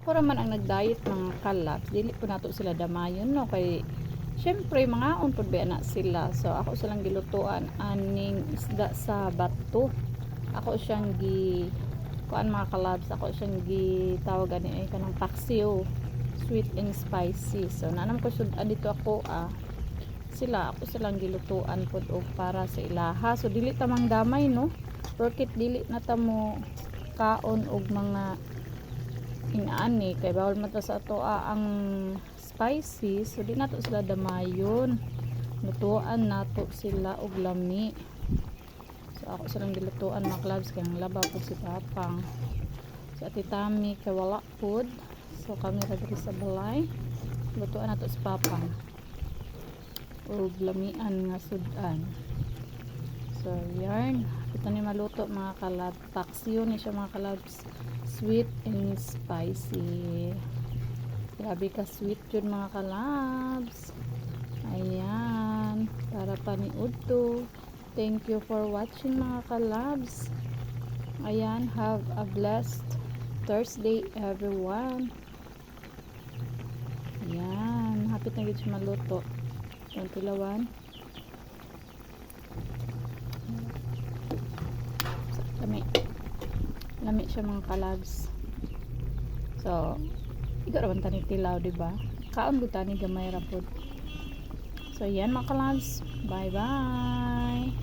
ako raman ang nag-diet mga kalabs, dili ko nato sila damayon no kay syempre mga unpod ba na sila. So ako silang gilutuan aning isda sa bato. Ako siyang kuan mga kalabs, ako siyang gitawag ani ay kanang paksiw, sweet and spicy. So nanam ko sudan dito ako ako silang gilutuan pod og para sa ilaha. So dili ta mang damay no. Porket dili na ta mo kaon og mga inaani kay bawal man ta sa ato ang spicy. So di nato sila damayon. Lutuan nato sila og lami. So ako silang gilutuan mga clubs kay labaw po si Papang. So ati Tami kay wala pod. So kami ra diri sa balay. Lutuan nato si Papang. Og lamian nga sudan. So yarn, ito ni maluto mga kalab. Paksiw ni siya mga kalabs. Sweet and spicy. Grabe ka sweet yun mga kalabs. Ayan, para paniud to. Thank you for watching mga kalabs. Ayan, have a blessed Thursday everyone. Ayan, hapit na gid siya maluto. Yung tilawan. Lami siya mga kalabs. So ikaw raman tani tilaw diba, kaon gud tani gamay ra pod. So yan mga kalabs, bye bye.